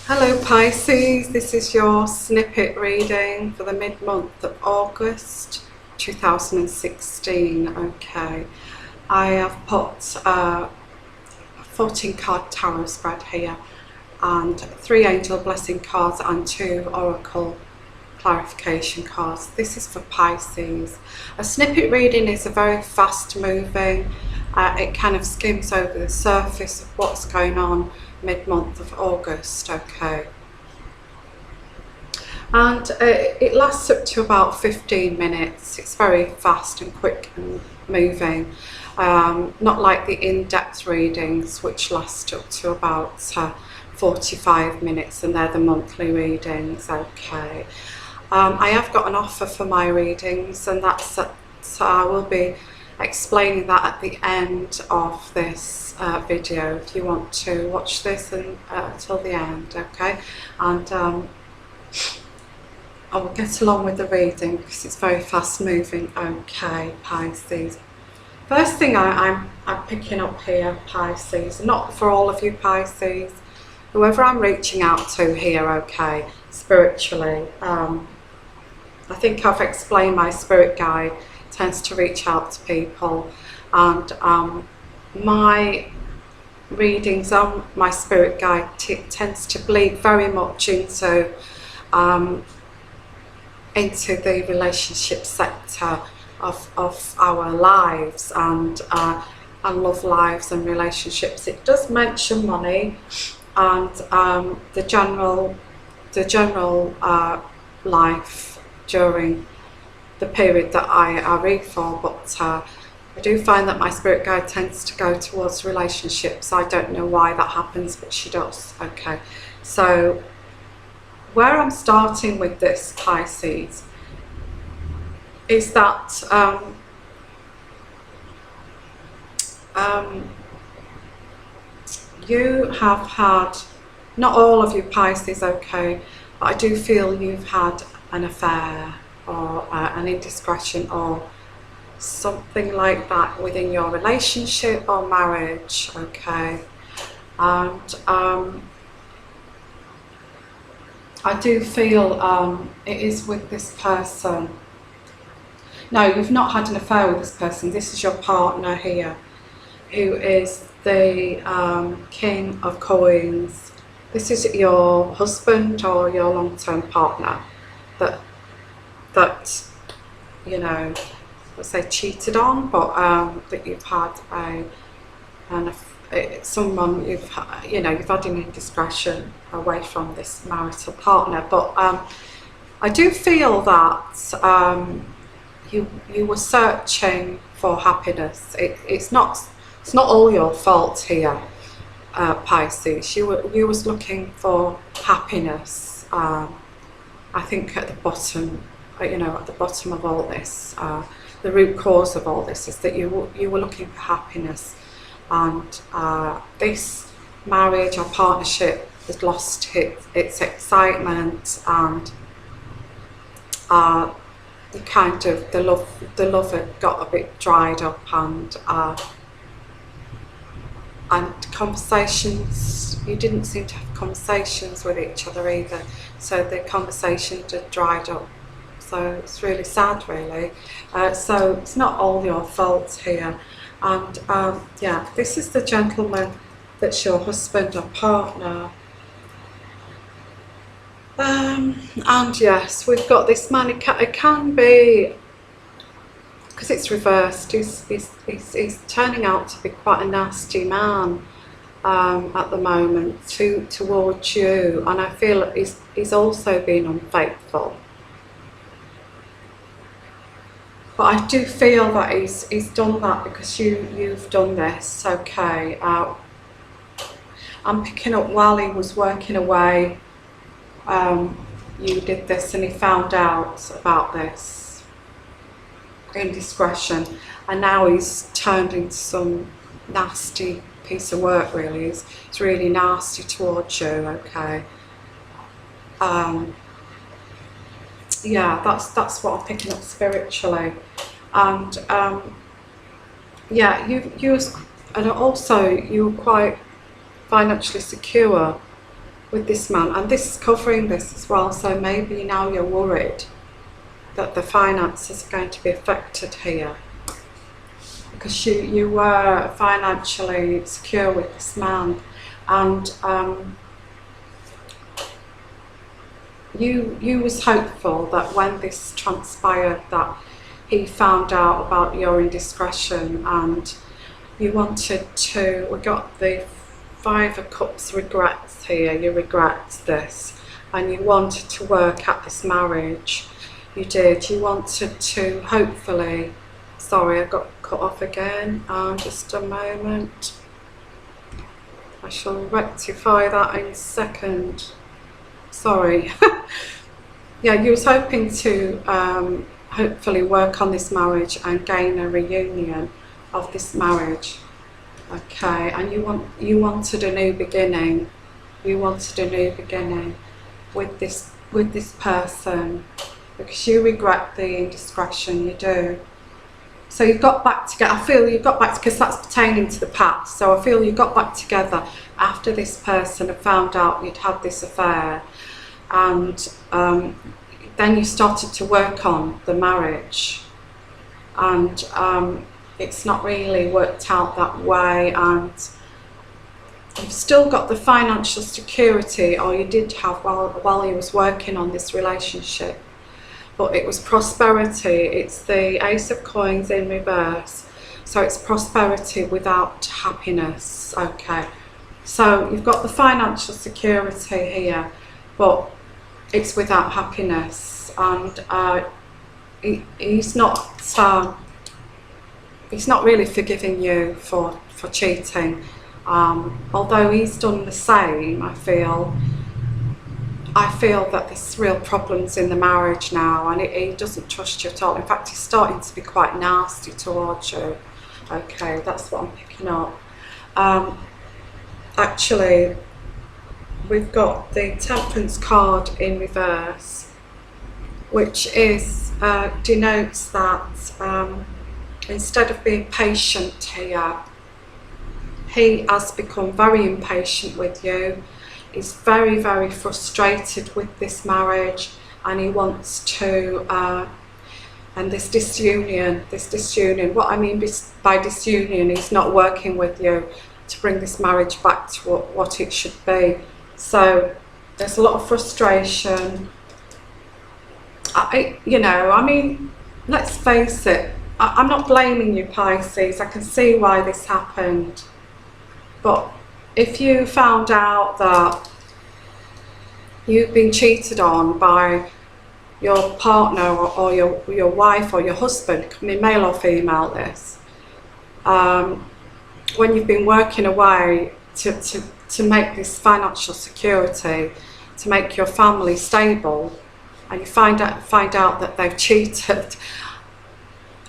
Hello Pisces, this is your snippet reading for the mid-month of August 2016. Okay, I have put a 14 card tarot spread here and 3 angel blessing cards and 2 oracle clarification cards. This is for Pisces. A snippet reading is a very fast moving, it kind of skims over the surface of what's going on mid-month of August. Okay, and it lasts up to about 15 minutes. It's very fast and quick and moving, not like the in-depth readings which last up to about 45 minutes, and they're the monthly readings. Okay, I have got an offer for my readings, and I will be explaining that at the end of this video if you want to watch this till the end. Okay, and I will get along with the reading because it's very fast moving. Okay, Pisces. First thing I'm picking up here, Pisces, not for all of you Pisces, whoever I'm reaching out to here, okay, spiritually. I think I've explained my spirit guide tends to reach out to people, and my readings on my spirit guide tends to bleed very much into the relationship sector of our lives and love lives and relationships. It does mention money and the general life during the period that I read for, but I do find that my spirit guide tends to go towards relationships. I don't know why that happens, but she does. Okay, so where I'm starting with this, Pisces, is that you have had, not all of you Pisces, okay, but I do feel you've had an affair or an indiscretion or something like that within your relationship or marriage. Okay, and I do feel it is with this person. No, you've not had an affair with this person. This is your partner here, who is the King of Coins. This is your husband or your long-term partner that you know, let's say cheated on, but that you've had someone you've had an indiscretion away from this marital partner. But I do feel that you were searching for happiness. It's not all your fault here, Pisces. You was looking for happiness. I think at the bottom, at the bottom of all this, the root cause of all this is that you were looking for happiness, and this marriage or partnership has lost its excitement, and the love had got a bit dried up, and conversations, you didn't seem to have conversations with each other either, so the conversations had dried up. So it's really sad, really. So it's not all your fault here. And yeah, this is the gentleman that's your husband or partner. And yes, we've got this man. It can be, because it's reversed, he's turning out to be quite a nasty man at the moment towards you, and I feel he's also been unfaithful. But I do feel that he's done that because you've done this. Okay, I'm picking up while he was working away, you did this, and he found out about this indiscretion, and now he's turned into some nasty piece of work. Really, it's really nasty towards you. Okay, yeah, that's what I'm picking up spiritually, and yeah, and also you were quite financially secure with this man, and this is covering this as well. So maybe now you're worried that the finances are going to be affected here, because you were financially secure with this man, and you was hopeful that when this transpired that he found out about your indiscretion, and you wanted to, we got the Five of Cups regrets here, you regret this, and you wanted to work at this marriage. You did, you wanted to hopefully, sorry I got cut off again, just a moment, I shall rectify that in a second, sorry. Yeah, you was hoping to hopefully work on this marriage and gain a reunion of this marriage. Okay, and you wanted a new beginning. You wanted a new beginning with this person, because you regret the indiscretion, you do. So you got back together. I feel you got back, because that's pertaining to the past. So I feel you got back together after this person had found out you'd had this affair, and then you started to work on the marriage, and it's not really worked out that way, and you've still got the financial security, or you did have while you was working on this relationship, but it was prosperity. It's the Ace of Coins in reverse, so it's prosperity without happiness. Okay, so you've got the financial security here, but it's without happiness, and he's not really forgiving you for cheating, although he's done the same. I feel that there's real problems in the marriage now, and he doesn't trust you at all. In fact, he's starting to be quite nasty towards you. Okay, that's what I'm picking up. Actually, we've got the Temperance card in reverse, which is denotes that instead of being patient here, he has become very impatient with you. He's very, very frustrated with this marriage, and he wants to, and this disunion, what I mean by disunion, he's not working with you to bring this marriage back to what it should be. So there's a lot of frustration. You know, I mean, let's face it, I'm not blaming you, Pisces. I can see why this happened. But if you found out that you've been cheated on by your partner or your wife or your husband, it can be male or female, this, when you've been working away to make this financial security, to make your family stable, and you find out that they've cheated,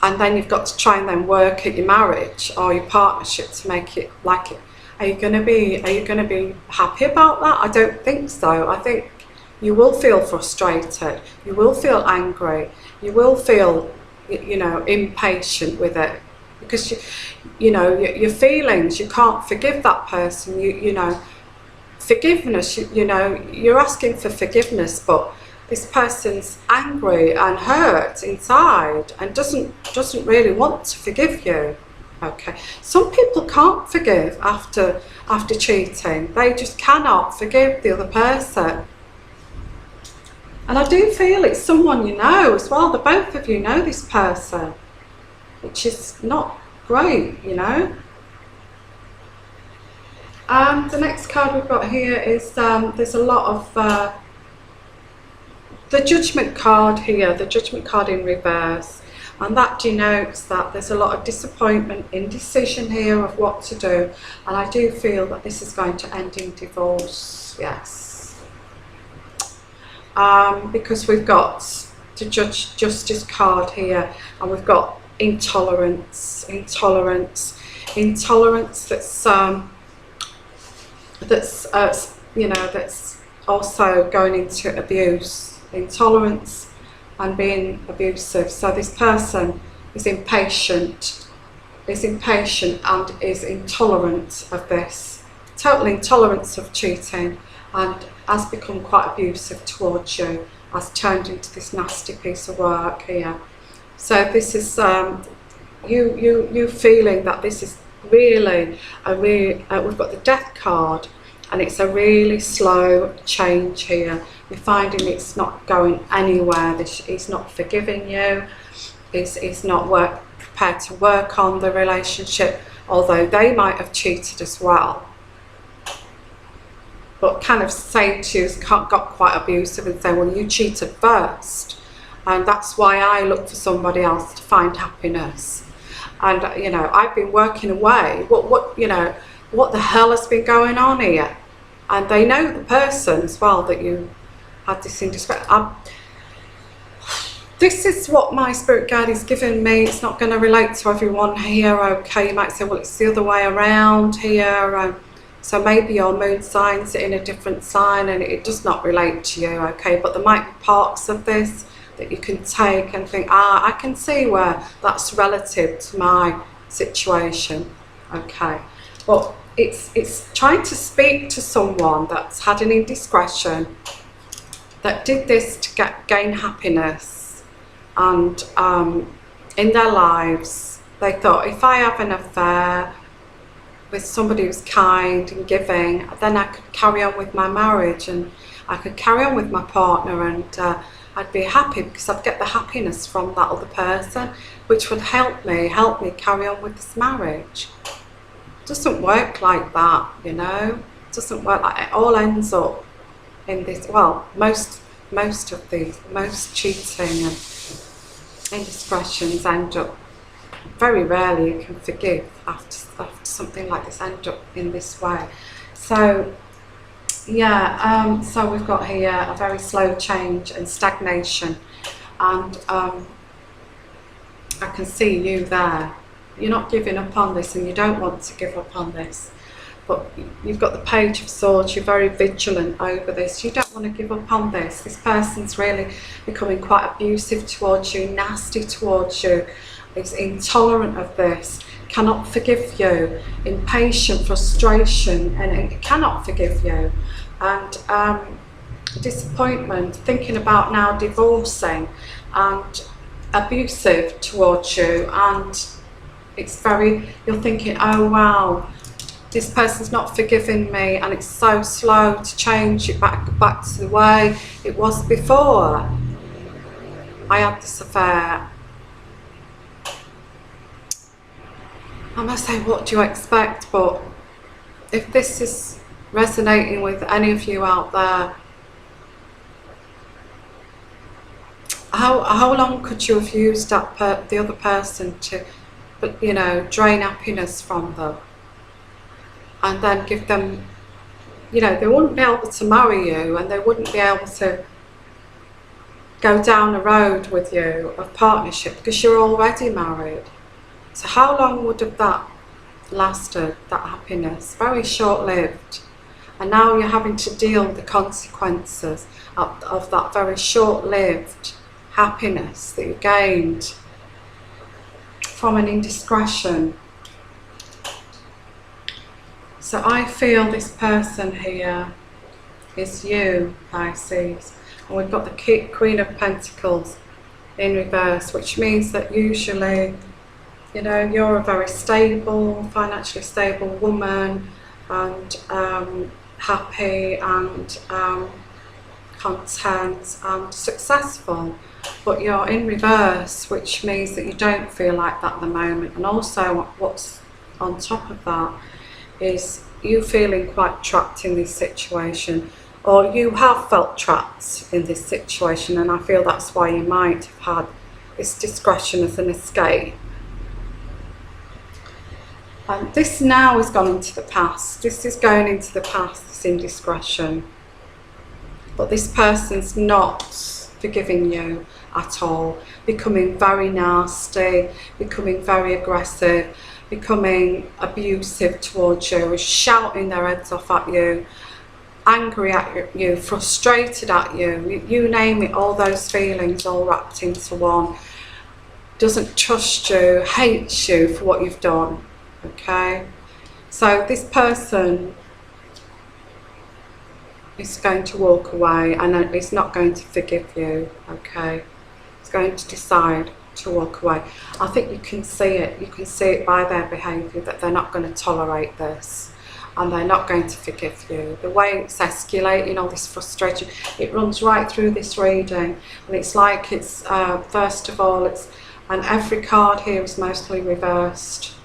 and then you've got to try and then work at your marriage or your partnership to make it like it. Are you going to be happy about that? I don't think so. I think you will feel frustrated. You will feel angry. You will feel, you know, impatient with it, because you know your feelings. You can't forgive that person. You know, forgiveness. You know, you're asking for forgiveness, but this person's angry and hurt inside and doesn't really want to forgive you. Okay, some people can't forgive after cheating. They just cannot forgive the other person. And I do feel it's someone you know as well. The both of you know this person, which is not great, you know. The next card we've got here is there's a lot of the Judgment card here, the Judgment card in reverse, and that denotes that there's a lot of disappointment, indecision here of what to do, and I do feel that this is going to end in divorce, yes. Because we've got the Justice card here, and we've got intolerance that's you know, that's also going into abuse. Intolerance and being abusive. So this person is impatient and is intolerant of this, total intolerance of cheating, and has become quite abusive towards you, has turned into this nasty piece of work here. So this is you feeling that this is really we've got the Death card, and it's a really slow change here. You're finding it's not going anywhere. He's not forgiving you. He's not prepared to work on the relationship, although they might have cheated as well. But kind of saying to you, got quite abusive and saying, well, you cheated first, and that's why I look for somebody else to find happiness. And you know, I've been working away. What you know, what the hell has been going on here? And they know the person as well that you had this indiscretion. This is what my spirit guide is giving me. It's not going to relate to everyone here. Okay, you might say, well, it's the other way around here. So maybe your moon sign's in a different sign and it does not relate to you. Okay, but there might be parts of this that you can take and think, I can see where that's relative to my situation. Okay, but it's trying to speak to someone that's had an indiscretion, that did this to gain happiness, and in their lives they thought, if I have an affair with somebody who's kind and giving, then I could carry on with my marriage and I could carry on with my partner, and I'd be happy because I'd get the happiness from that other person, which would help me carry on with this marriage. It doesn't work like that, you know. It doesn't work like that. It all ends up in this, well, most cheating and indiscretions end up, very rarely you can forgive after something like this, end up in this way. So yeah, so we've got here a very slow change and stagnation, and I can see you there. You're not giving up on this, and you don't want to give up on this, but you've got the Page of Swords. You're very vigilant over this. You don't want to give up on this. This person's really becoming quite abusive towards you, nasty towards you, is intolerant of this, cannot forgive you, impatient, frustration, and it cannot forgive you, and disappointment, thinking about now divorcing, and abusive towards you, and it's very, you're thinking, oh wow, this person's not forgiving me, and it's so slow to change it back to the way it was before I had this affair. I must say, what do you expect? But if this is resonating with any of you out there, how long could you have used that the other person to, you know, drain happiness from them, and then give them, you know, they wouldn't be able to marry you, and they wouldn't be able to go down a road with you of partnership because you're already married. So how long would have that lasted, that happiness? Very short-lived. And now you're having to deal with the consequences of that very short-lived happiness that you gained from an indiscretion. So I feel this person here is you, Pisces. And we've got the Queen of Pentacles in reverse, which means that usually, you know, you're a very stable, financially stable woman, and happy and content and successful. But you're in reverse, which means that you don't feel like that at the moment. And also what's on top of that is you feeling quite trapped in this situation, or you have felt trapped in this situation, and I feel that's why you might have had this discretion as an escape. And this now has gone into the past. This is going into the past, this indiscretion. But this person's not forgiving you at all, becoming very nasty, becoming very aggressive, becoming abusive towards you, shouting their heads off at you, angry at you, frustrated at you, you name it, all those feelings all wrapped into one. Doesn't trust you, hates you for what you've done. Okay, so this person is going to walk away and is not going to forgive you, okay? It's going to decide to walk away. I think you can see it. You can see it by their behaviour that they're not going to tolerate this and they're not going to forgive you. The way it's escalating, all this frustration, it runs right through this reading, and it's like it's, first of all, it's, and every card here is mostly reversed.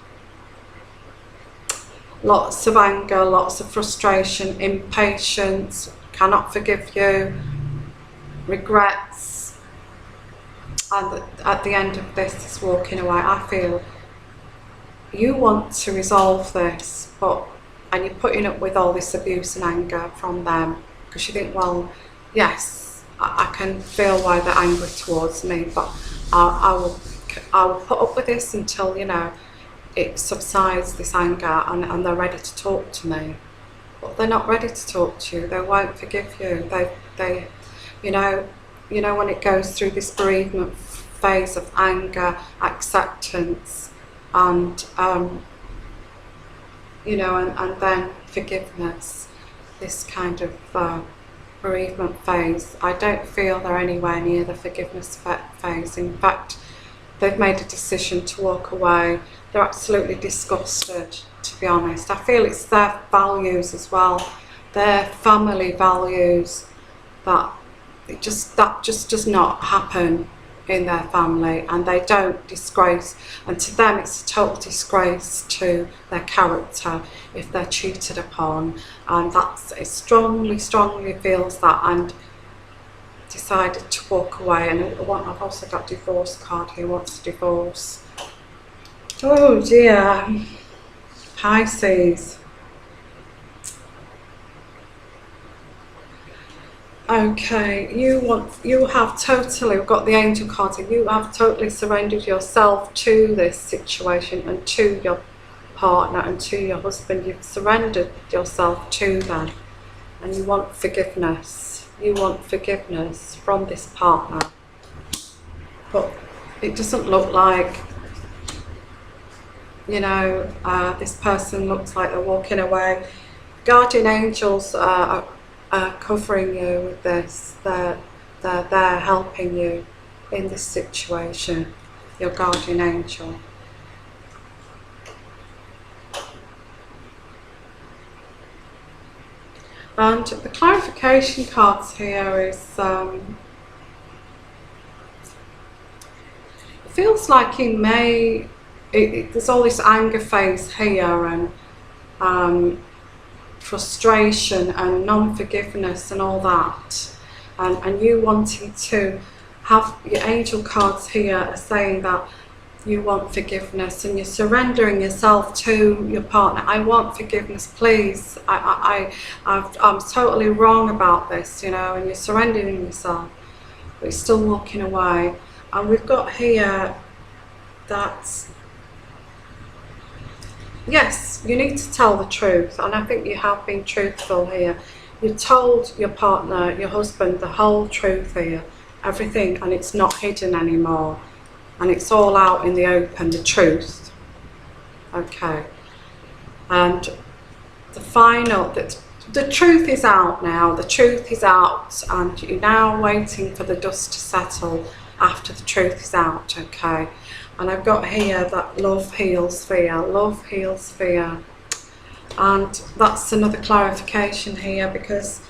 Lots of anger, lots of frustration, impatience, cannot forgive you, regrets, and at the end of this is walking away. I feel you want to resolve this, and you're putting up with all this abuse and anger from them because you think, well, yes, I can feel why they're angry towards me, but I will put up with this until, you know, it subsides, this anger, and they're ready to talk to me. But they're not ready to talk to you. They won't forgive you. They you know when it goes through this bereavement phase of anger, acceptance, and you know, and then forgiveness, this kind of bereavement phase, I don't feel they're anywhere near the forgiveness phase. In fact, they've made a decision to walk away. They're absolutely disgusted, to be honest. I feel it's their values as well, their family values, that just does not happen in their family, and they don't disgrace, and to them it's a total disgrace to their character if they're cheated upon, and that's, it strongly feels that, and decided to walk away. And I've also got divorce card here, wants to divorce. Oh dear, Pisces. Okay, you have totally, we've got the angel card here, you have totally surrendered yourself to this situation and to your partner and to your husband. You've surrendered yourself to them, and you want forgiveness. You want forgiveness from this partner, but it doesn't look like, you know, this person looks like they're walking away. Guardian angels are covering you with this. They're there helping you in this situation, your guardian angel. And the clarification cards here is, it feels like you may, there's all this anger phase here, and frustration and non-forgiveness and all that, and you wanting to have, your angel cards here are saying that you want forgiveness and you're surrendering yourself to your partner. I want forgiveness, please. I'm totally wrong about this, you know, and you're surrendering yourself, but you're still walking away. And we've got here that, yes, you need to tell the truth, and I think you have been truthful here. You told your partner, your husband, the whole truth here, everything, and it's not hidden anymore, and it's all out in the open, the truth. Okay, and the final, the truth is out now, the truth is out, and you're now waiting for the dust to settle after the truth is out, okay? And I've got here that love heals fear, love heals fear. And that's another clarification here, because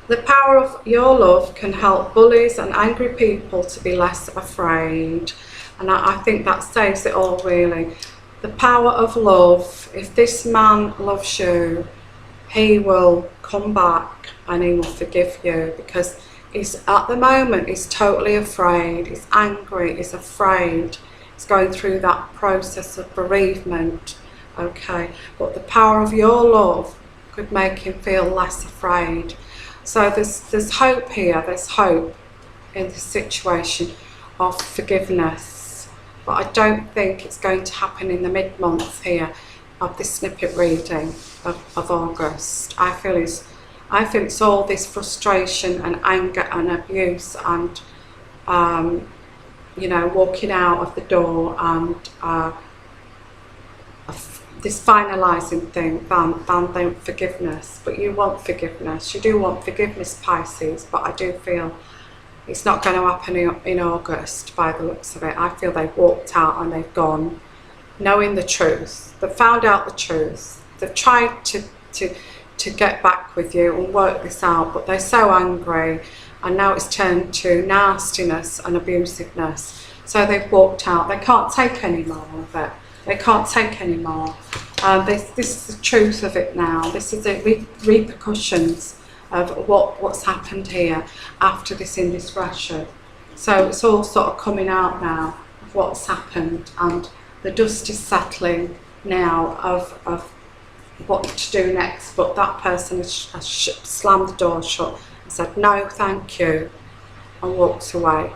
the power of your love can help bullies and angry people to be less afraid. And I think that saves it all, really. The power of love. If this man loves you, he will come back and he will forgive you, because he's, at the moment, he's totally afraid, he's angry, he's afraid, he's going through that process of bereavement, okay? But the power of your love could make him feel less afraid. So there's hope here, there's hope in this situation of forgiveness. But I don't think it's going to happen in the mid-month here of this snippet reading of August. I feel it's all this frustration and anger and abuse and, you know, walking out of the door and, this finalising thing than the forgiveness. But you want forgiveness. You do want forgiveness, Pisces, but I do feel it's not going to happen in August by the looks of it. I feel they've walked out and they've gone knowing the truth. They've found out the truth. They've tried to get back with you and work this out, but they're so angry, and now it's turned to nastiness and abusiveness. So they've walked out. They can't take any more of it. They can't take any more. This is the truth of it now. This is the repercussions of what's happened here after this indiscretion. So it's all sort of coming out now of what's happened, and the dust is settling now of what to do next. But that person has slammed the door shut and said no thank you and walked away.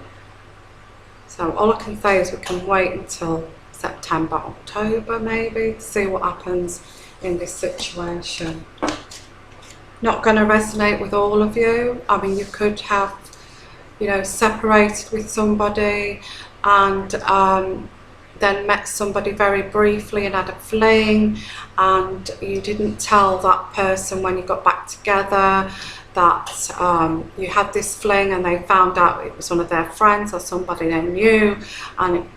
So all I can say is we can wait until September, October maybe, to see what happens in this situation. Not going to resonate with all of you. I mean, you could have, you know, separated with somebody and then met somebody very briefly and had a fling, and you didn't tell that person when you got back together that you had this fling, and they found out it was one of their friends or somebody they knew, and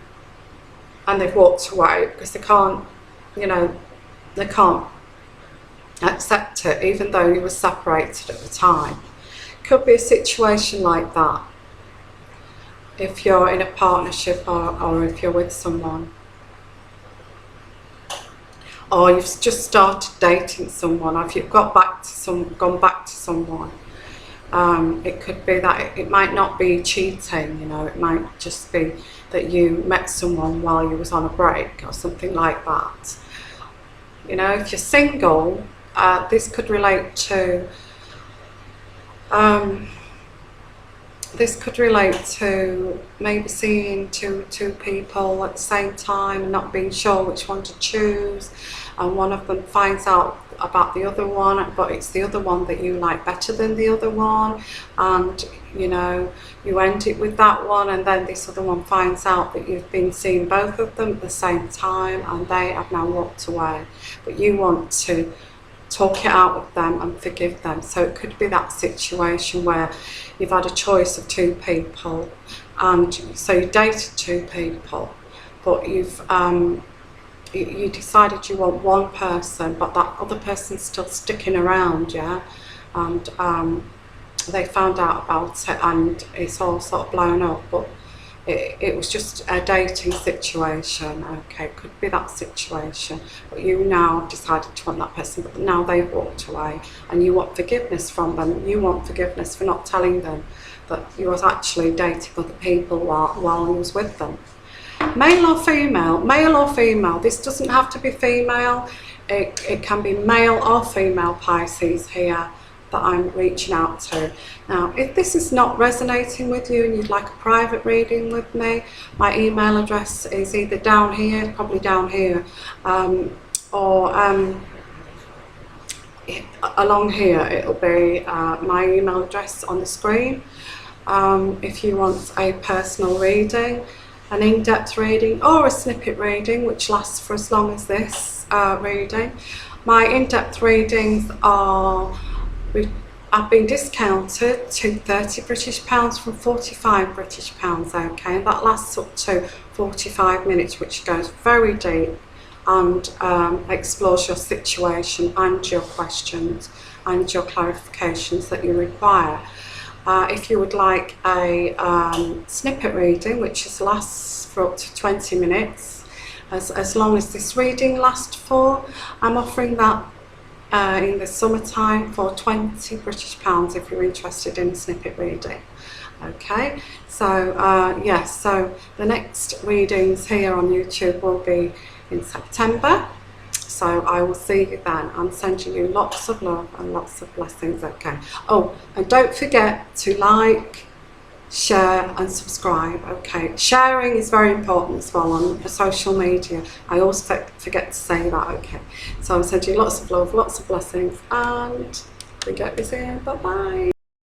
they've walked away because they can't, you know, they can't accept it, even though you were separated at the time. Could be a situation like that if you're in a partnership or if you're with someone, or you've just started dating someone, or if you've gone back to someone. It could be that it might not be cheating, you know, it might just be that you met someone while you was on a break or something like that. You know, if you're single, this could relate to maybe seeing two people at the same time and not being sure which one to choose, and one of them finds out about the other one, but it's the other one that you like better than the other one, and you know, you end it with that one, and then this other one finds out that you've been seeing both of them at the same time and they have now walked away, but you want to talk it out with them and forgive them. So it could be that situation where you've had a choice of two people, and so you dated two people, but you've you decided you want one person, but that other person's still sticking around, yeah, and they found out about it and it's all sort of blown up, but it was just a dating situation. Okay, it could be that situation, but you now decided to want that person, but now they've walked away and you want forgiveness from them. You want forgiveness for not telling them that you was actually dating other people while you was with them. Male or female? Male or female? This doesn't have to be female. It can be male or female Pisces here that I'm reaching out to. Now, if this is not resonating with you and you'd like a private reading with me, my email address is either down here, probably down here, or along here. It'll be my email address on the screen. If you want a personal reading, an in-depth reading, or a snippet reading, which lasts for as long as this reading. My in-depth readings have been discounted to £30 British from £45 British, okay, and that lasts up to 45 minutes, which goes very deep and explores your situation and your questions and your clarifications that you require. If you would like a snippet reading, which lasts for up to 20 minutes, as long as this reading lasts for, I'm offering that in the summertime for £20 British if you're interested in a snippet reading. Okay, so yes, so the next readings here on YouTube will be in September. So I will see you then. I'm sending you lots of love and lots of blessings, okay? Oh, and don't forget to like, share and subscribe, okay? Sharing is very important as well on social media. I always forget to say that, okay? So I'm sending you lots of love, lots of blessings, and we get this in. Bye-bye.